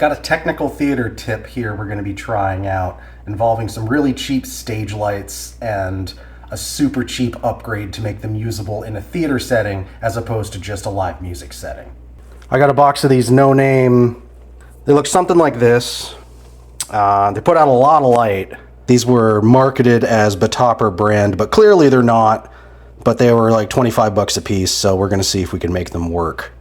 Got a technical theater tip here we're going to be trying out, involving some really cheap stage lights and a super cheap upgrade to make them usable in a theater setting as opposed to just a live music setting. I got a box of these no-name. They look something like this. They put out a lot of light. These were marketed as Betopper brand, but clearly they're not. But they were like 25 bucks a piece, so we're gonna see if we can make them work.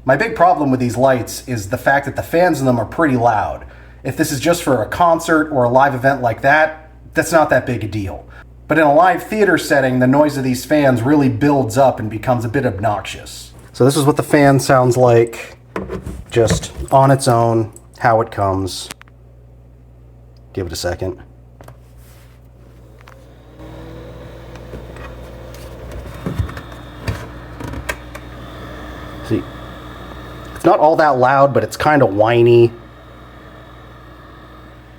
My big problem with these lights is the fact that the fans in them are pretty loud. If this is just for a concert or a live event like that, that's not that big a deal. But in a live theater setting, the noise of these fans really builds up and becomes a bit obnoxious. So this is what the fan sounds like, just on its own, how it comes. Give it a second. See, it's not all that loud, but it's kind of whiny.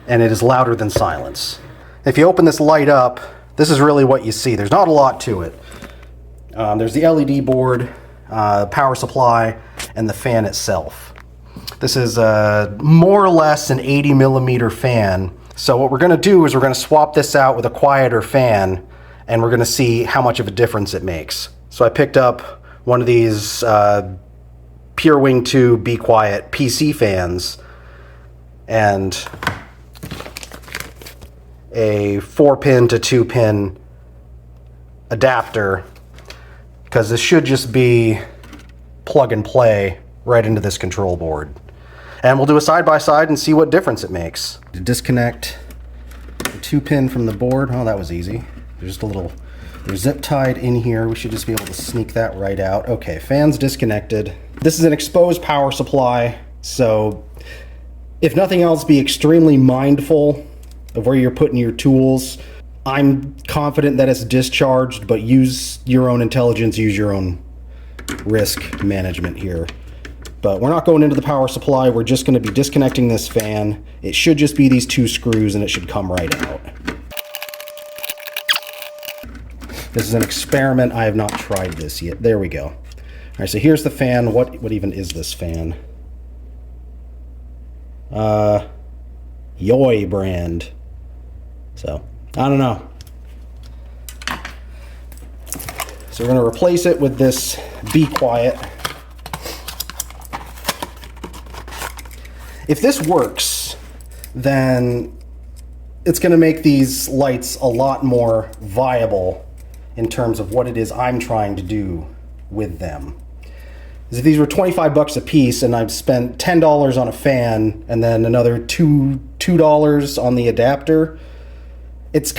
And it is louder than silence. If you open this light up, this is really what you see. There's not a lot to it. There's the LED board, power supply, and the fan itself. This is more or less an 80 millimeter fan. So what we're going to do is we're going to swap this out with a quieter fan, and we're going to see how much of a difference it makes. So I picked up one of these Pure Wing 2 BeQuiet PC fans and a 4-pin to 2-pin adapter, because this should just be plug and play right into this control board. And we'll do a side-by-side and see what difference it makes. To disconnect the 2-pin from the board, oh, that was easy. There's just a little, they're zip tied in here. We should just be able to sneak that right out. Okay, fan's disconnected. This is an exposed power supply, so if nothing else, be extremely mindful of where you're putting your tools. I'm confident that it's discharged, but use your own intelligence, use your own risk management here. But we're not going into the power supply. We're just going to be disconnecting this fan. It should just be these 2 screws and it should come right out. This is an experiment. I have not tried this yet. There we go. All right, so here's the fan. What even is this fan? Yoy brand. So, I don't know. So we're going to replace it with this BeQuiet. If this works, then it's going to make these lights a lot more viable in terms of what it is I'm trying to do with them. If these were 25 bucks a piece and I've spent $10 on a fan and then another $2 on the adapter, it's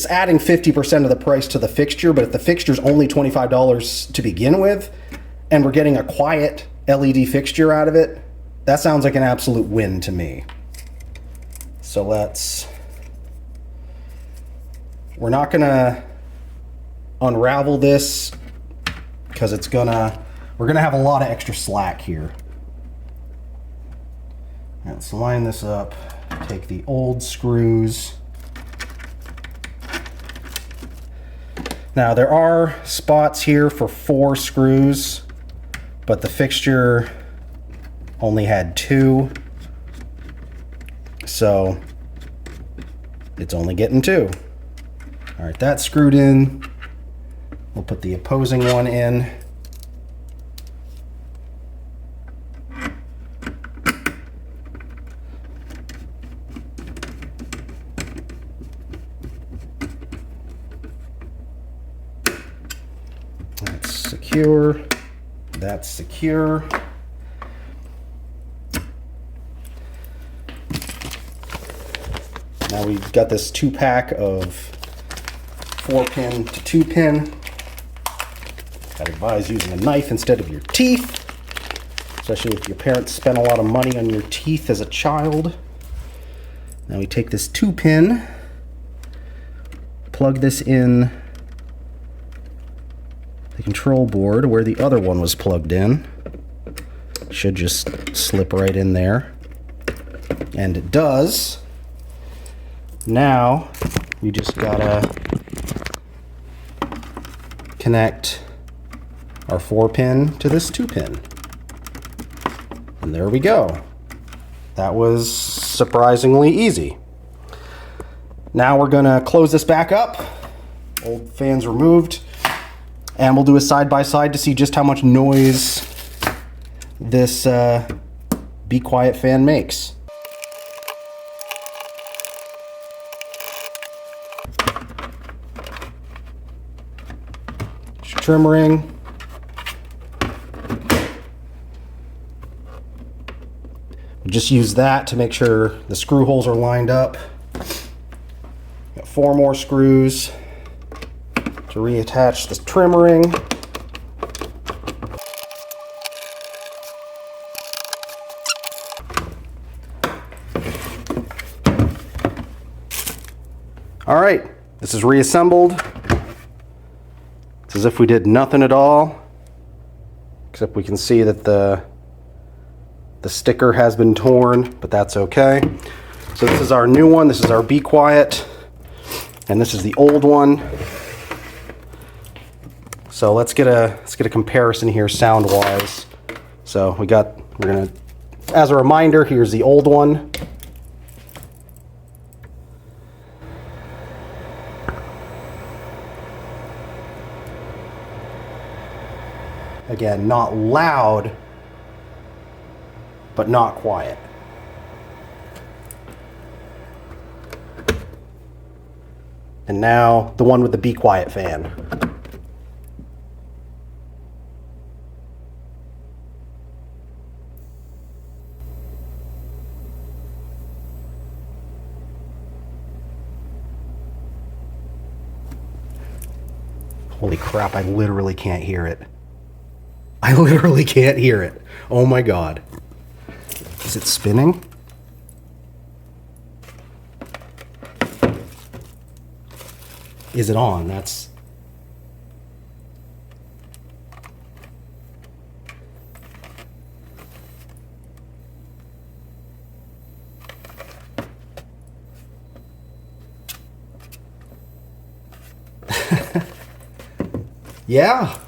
adding 50% of the price to the fixture. But if the fixture's only $25 to begin with and we're getting a quiet LED fixture out of it, that sounds like an absolute win to me. So we're not gonna unravel this because we're gonna have a lot of extra slack here. Let's line this up, take the old screws. Now there are spots here for 4 screws, but the fixture only had 2, so it's only getting 2. All right, that's screwed in. We'll put the opposing one in. That's secure. That's secure. Now we've got this 2-pack of 4-pin to 2-pin. I'd advise using a knife instead of your teeth, especially if your parents spent a lot of money on your teeth as a child. Now we take this 2-pin, plug this in the control board where the other one was plugged in. Should just slip right in there. And it does. Now we just gotta connect our 4-pin to this 2-pin. And there we go. That was surprisingly easy. Now we're gonna close this back up. Old fan's removed. And we'll do a side-by-side to see just how much noise this BeQuiet fan makes. Trim ring. Just use that to make sure the screw holes are lined up. Got 4 more screws to reattach this trim ring. All right, this is reassembled. It's as if we did nothing at all, except we can see that the sticker has been torn, but that's okay. So this is our new one. This is our BeQuiet, and this is the old one. So let's get a comparison here sound-wise. So we're gonna, as a reminder, here's the old one. Again, not loud, but not quiet. And now the one with the BeQuiet fan. Holy crap, I literally can't hear it. I literally can't hear it. Oh my God. Is it spinning? Is it on? That's... Yeah.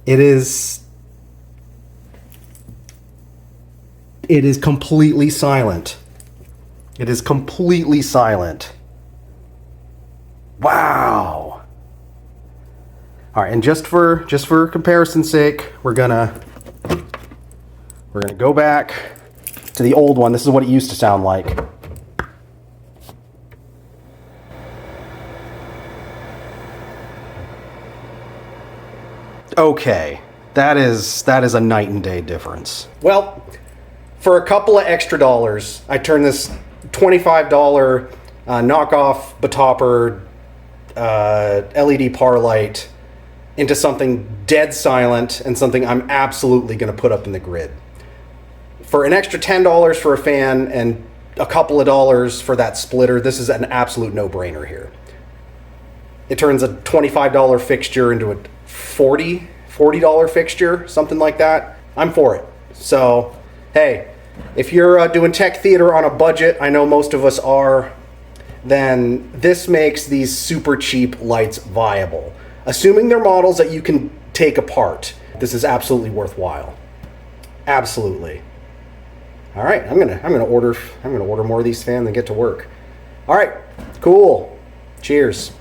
It is completely silent. It is completely silent. Wow. All right, and just for comparison's sake, we're gonna go back to the old one. This is what it used to sound like. Okay, that is a night and day difference. Well, for a couple of extra dollars, I turned this $25 knockoff Batopper LED par light into something dead silent and something I'm absolutely going to put up in the grid. For an extra $10 for a fan and a couple of dollars for that splitter, this is an absolute no-brainer here. It turns a $25 fixture into a $40 fixture, something like that. I'm for it. So, hey, if you're doing tech theater on a budget, I know most of us are, then this makes these super cheap lights viable. Assuming they're models that you can take apart, this is absolutely worthwhile. Absolutely. All right, I'm gonna order more of these fans and get to work. All right, cool. Cheers.